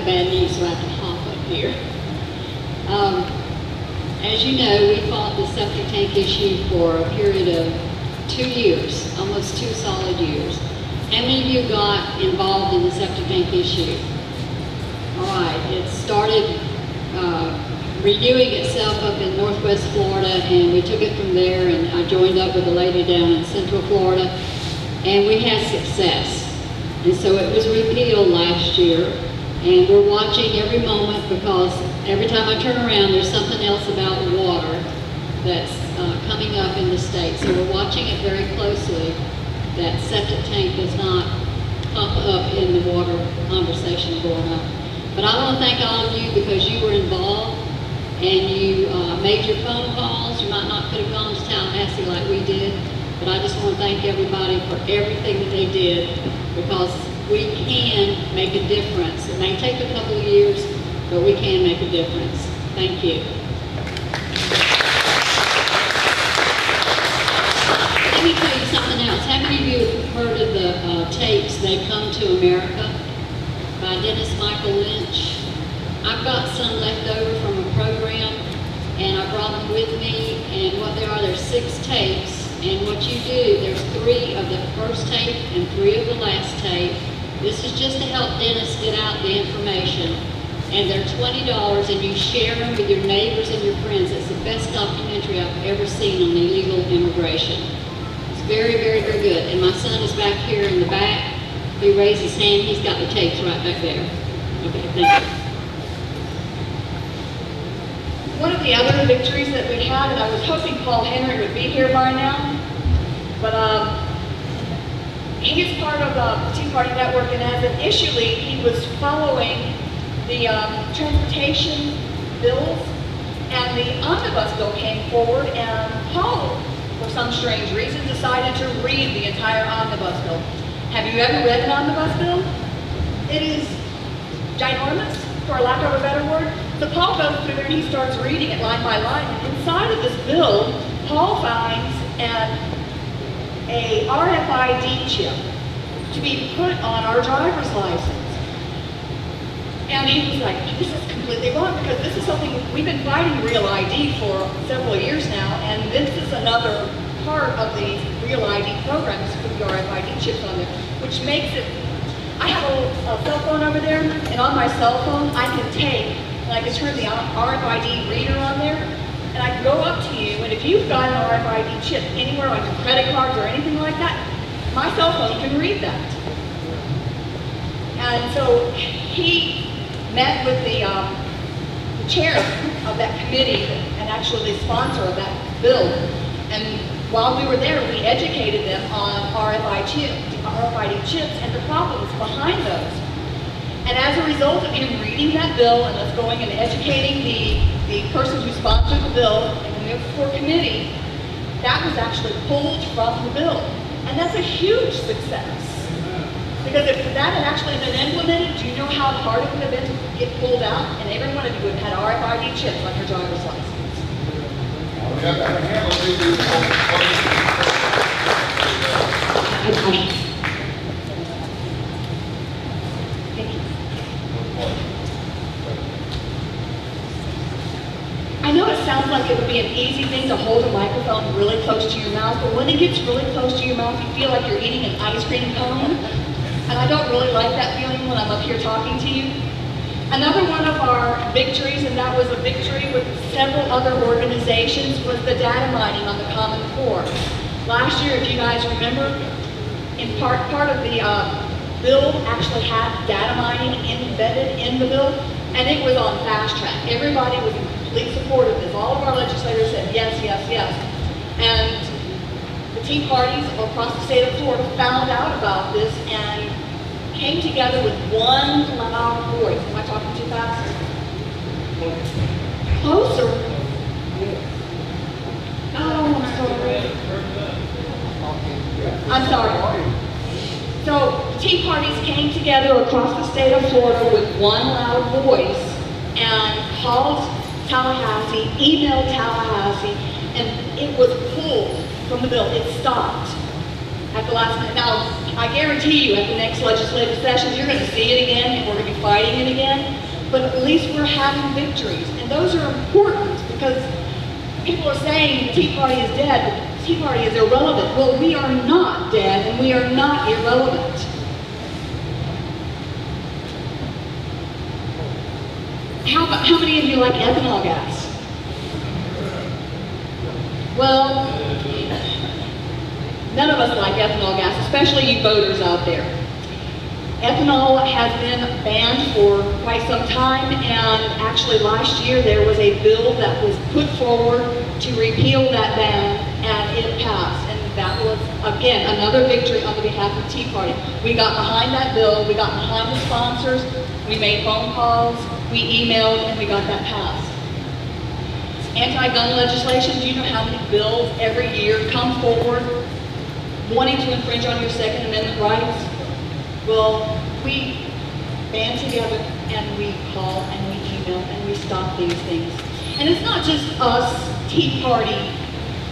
bad knee, so I have to hop up here. As you know, we fought the septic tank issue for a period of 2 years, almost 2 solid years. How many of you got involved in the septic tank issue? All right, it started renewing itself up in Northwest Florida, and we took it from there, and I joined up with a lady down in Central Florida, and we had success. And so it was repealed last year, and we're watching every moment, because every time I turn around, there's something else about water that's coming up in the state. So we're watching it very closely, that septic tank does not pop up in the water conversation going up. But I want to thank all of you, because you were involved and you made your phone calls. You might not could have gone to Tallahassee like we did, but I just want to thank everybody for everything that they did, because we can make a difference. It may take a couple of years, but we can make a difference. Thank you. Let me tell you something else. How many of you have heard of the tapes, They Come to America, by Dennis Michael Lynch? I've got some left over from a program, and I brought them with me, and what there are, there's 6 tapes, and what you do, there's 3 of the first tape and 3 of the last tape. This is just to help Dennis get out the information, and they're $20, and you share them with your neighbors and your friends. It's the best documentary I've ever seen on illegal immigration. It's very, very, very good, and my son is back here in the back. He raised his hand, he's got the tapes right back there. Okay, thank you. One of the other victories that we had, and I was hoping Paul Henry would be here by now, but he is part of the Tea Party Network, and as an issue lead, he was following the transportation bills, and the omnibus bill came forward, and Paul, for some strange reason, decided to read the entire omnibus bill. Have you ever read an omnibus bill? It is ginormous, for lack of a better word. So Paul goes through there and he starts reading it line by line. And inside of this bill, Paul finds a RFID chip to be put on our driver's license. And he was like, this is completely wrong, because this is something we've been fighting Real ID for several years now, and this is another part of the Real ID programs to put the RFID chips on there, which makes it, I have a cell phone over there, and on my cell phone I can take, and I can turn the RFID reader on there, and I can go up to you, and if you've got an RFID chip anywhere on your credit cards or anything like that, my cell phone can read that. And so he met with the chair of that committee, and actually the sponsor of that bill, and while we were there, we educated them on RFID chips and the problems behind those. And as a result of him reading that bill and us going and educating the person who sponsored the bill and the before committee, that was actually pulled from the bill. And that's a huge success. Because if that had actually been implemented, do you know how hard it would have been to get pulled out? And every one of you would have had RFID chips on your driver's license. I know it sounds like it would be an easy thing to hold a microphone really close to your mouth, but when it gets really close to your mouth, you feel like you're eating an ice cream cone. And I don't really like that feeling when I'm up here talking to you. Another one of our victories, and that was a victory with several other organizations, was the data mining on the Common Core. Last year, if you guys remember, in part of the bill actually had data mining embedded in the bill, and it was on fast track. Everybody was in complete support of this. All of our legislators said yes, yes, yes. And the Tea Parties across the state of Florida found out about this and came together with one loud voice. Am I talking too fast? Closer. Oh, I'm sorry. So the Tea Parties came together across the state of Florida with one loud voice and called Tallahassee, emailed Tallahassee, and it was pulled from the bill. It stopped. at the last minute. Now, I guarantee you at the next legislative session, you're going to see it again and we're going to be fighting it again. But at least we're having victories. And those are important because people are saying the Tea Party is dead, but the Tea Party is irrelevant. Well, we are not dead and we are not irrelevant. How many of you like ethanol gas? Well, none of us like ethanol gas, especially you voters out there. Ethanol has been banned for quite some time, and actually last year there was a bill that was put forward to repeal that ban, and it passed. And that was, again, another victory on behalf of the Tea Party. We got behind that bill, we got behind the sponsors, we made phone calls, we emailed, and we got that passed. Anti-gun legislation, do you know how many bills every year come forward wanting to infringe on your Second Amendment rights? Well, we band together and we call and we email and we stop these things. And it's not just us, Tea Party,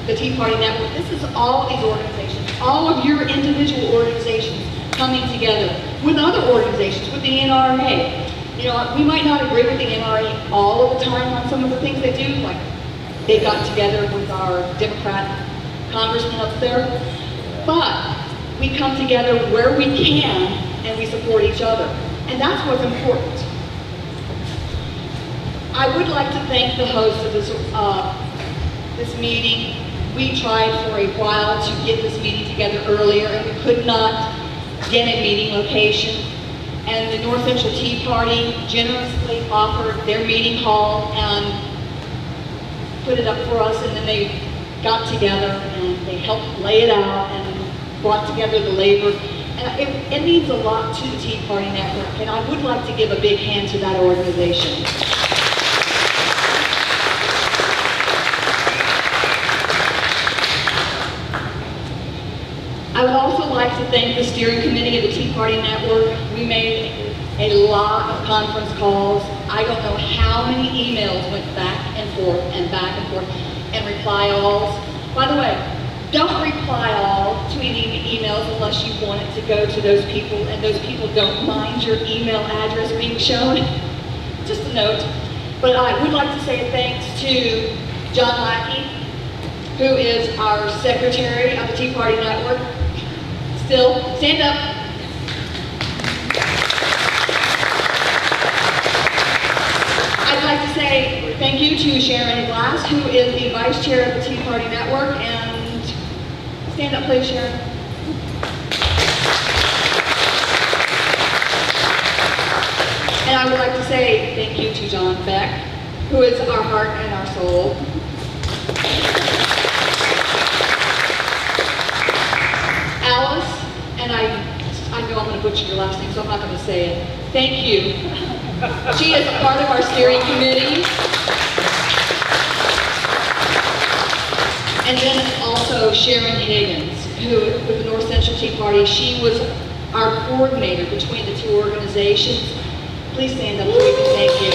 the Tea Party Network. This is all these organizations, all of your individual organizations coming together with other organizations, with the NRA. You know, we might not agree with the NRA all of the time on some of the things they do, like they got together with our Democrat congressman up there, but we come together where we can and we support each other. And that's what's important. I would like to thank the host of this meeting. We tried for a while to get this meeting together earlier and we could not get a meeting location. And the North Central Tea Party generously offered their meeting hall and put it up for us, and then they got together and they helped lay it out and brought together the labor. And it means a lot to the Tea Party Network, and I would like to give a big hand to that organization. I would also like to thank the steering committee of the Tea Party Network. We made a lot of conference calls. I don't know how many emails went back and forth and reply alls. By the way, don't reply all to any emails unless you want it to go to those people and those people don't mind your email address being shown. Just a note. But I would like to say thanks to John Lackey, who is our secretary of the Tea Party Network. Still, stand up. I'd like to say thank you to Sharon Glass, who is the vice chair of the Tea Party Network, and stand up please, Sharon. And I would like to say thank you to John Beck, who is our heart and our soul. Alice, and I know I'm going to butcher your last name, so I'm not going to say it. Thank you. She is a part of our steering committee. And then also Sharon Higgins, who with the North Central Tea Party, she was our coordinator between the two organizations. Please stand up so we can thank you.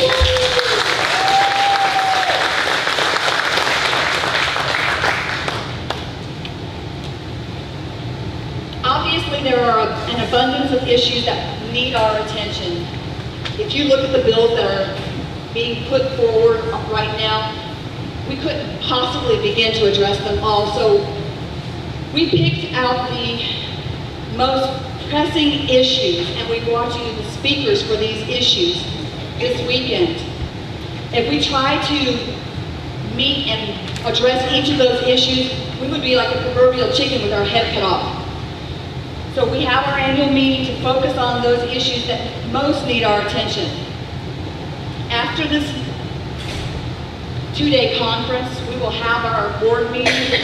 Obviously, there are an abundance of issues that need our attention. If you look at the bills that are being put forward right now, we couldn't possibly begin to address them all. So we picked out the most pressing issues and we brought you the speakers for these issues this weekend. If we try to meet and address each of those issues, we would be like a proverbial chicken with our head cut off. So we have our annual meeting to focus on those issues that most need our attention. After this two-day conference, we will have our board meeting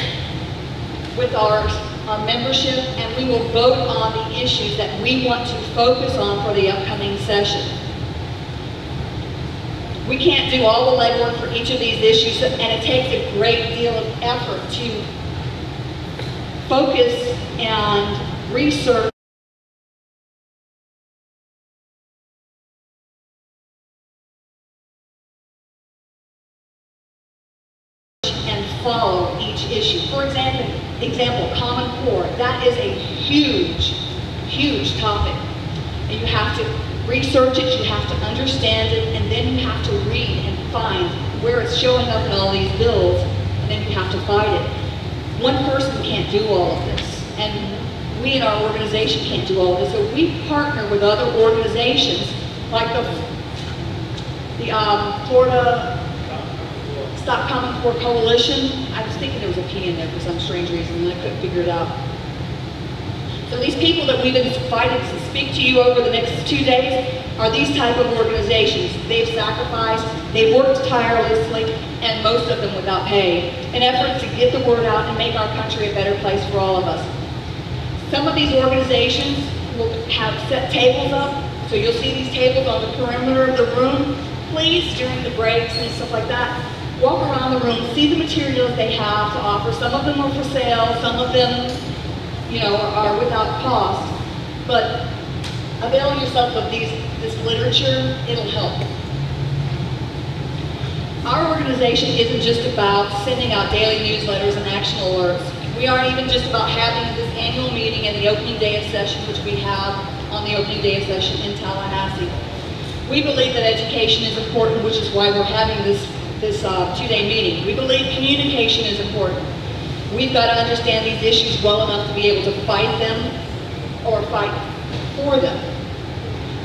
with our membership, and we will vote on the issues that we want to focus on for the upcoming session. We can't do all the legwork for each of these issues, and it takes a great deal of effort to focus and research and follow each issue. For example, example, Common Core, that is a huge, huge topic. And you have to research it, you have to understand it, and then you have to read and find where it's showing up in all these bills, and then you have to fight it. One person can't do all of this, and we in our organization can't do all of this, so we partner with other organizations like the Florida Stop Common Core Coalition. I was thinking there was a P in there for some strange reason, and I couldn't figure it out. So these people that we've invited to speak to you over the next 2 days are these type of organizations. They've sacrificed, they've worked tirelessly, and most of them without pay, in efforts to get the word out and make our country a better place for all of us. Some of these organizations will have set tables up, so you'll see these tables on the perimeter of the room. Please, during the breaks and stuff like that, walk around the room, see the materials they have to offer. Some of them are for sale, some of them, you know, are without cost, but avail yourself of this literature, it'll help. Our organization isn't just about sending out daily newsletters and action alerts. We aren't even just about having this annual meeting and the opening day of session, which we have on the opening day of session in Tallahassee. We believe that education is important, which is why we're having this 2-day meeting. We believe communication is important. We've got to understand these issues well enough to be able to fight them or fight for them.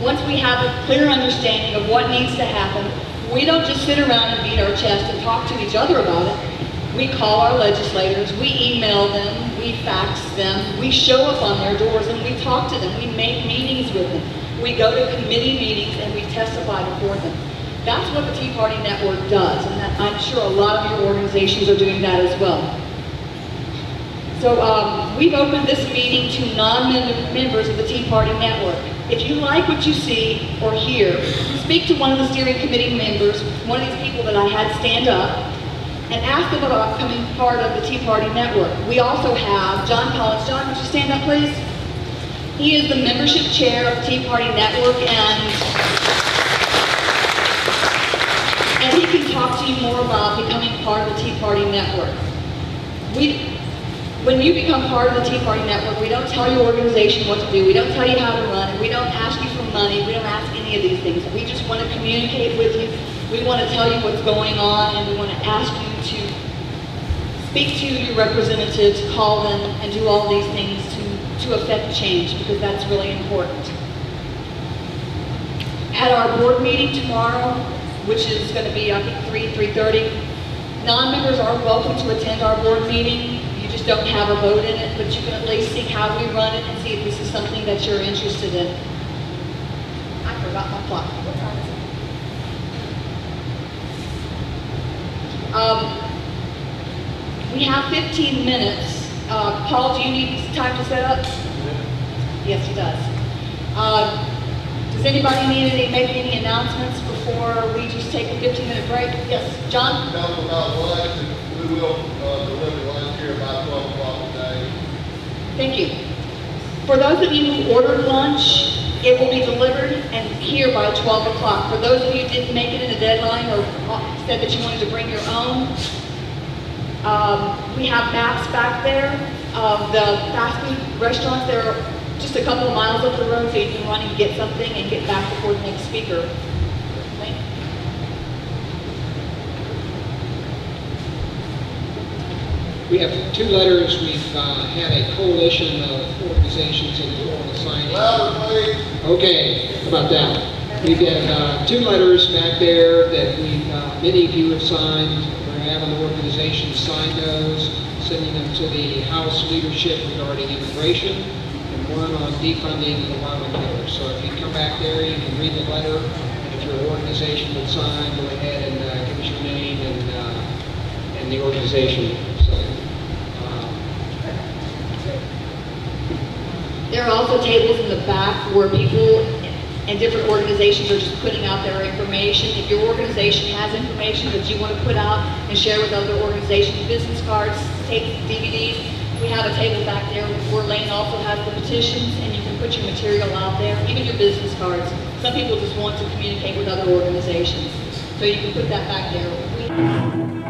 Once we have a clear understanding of what needs to happen, we don't just sit around and beat our chest and talk to each other about it. We call our legislators, we email them, we fax them, we show up on their doors and we talk to them, we make meetings with them. We go to committee meetings and we testify before them. That's what the Tea Party Network does, and I'm sure a lot of your organizations are doing that as well. So we've opened this meeting to non-members of the Tea Party Network. If you like what you see or hear, speak to one of the steering committee members, one of these people that I had stand up, and ask them about becoming part of the Tea Party Network. We also have John Collins. John, would you stand up, please? He is the membership chair of the Tea Party Network, and he can talk to you more about becoming part of the Tea Party Network. When you become part of the Tea Party Network, we don't tell your organization what to do. We don't tell you how to run it. We don't ask you for money. We don't ask any of these things. We just want to communicate with you. We want to tell you what's going on, and we want to ask you to speak to your representatives, call them, and do all these things to affect change, because that's really important. At our board meeting tomorrow, which is going to be, I think, 3:30, non-members are welcome to attend our board meeting. You just don't have a vote in it, but you can at least see how we run it and see if this is something that you're interested in. I forgot my clock. What time is it? We have 15 minutes. Paul, do you need time to set up? Yes, he does. Does anybody need to make any announcements before we just take a 15-minute break? Yes, John? About lunch, and we will deliver lunch here about 12 o'clock today. Thank you. For those of you who ordered lunch, it will be delivered and here by 12 o'clock. For those of you who didn't make it in the deadline or said that you wanted to bring your own, we have maps back there of the fast food restaurants. They're just a couple of miles up the road, so you can run and get something and get back before the next speaker. Okay. We have 2 letters. We've had a coalition of organizations that want to sign in. Louder, please. Okay, how about that? We've got 2 letters back there that many of you have signed. We're having the organizations sign those, sending them to the House leadership regarding immigration, and one on defunding the Obamacare. So if you come back there, you can read the letter, and if your organization would sign, go ahead and give us your name and the organization. So, there are also tables in the back where people and different organizations are just putting out their information. If your organization has information that you want to put out and share with other organizations, business cards, tapes, DVDs, we have a table back there where Lane also has the petitions, and you can put your material out there, even your business cards. Some people just want to communicate with other organizations, so you can put that back there.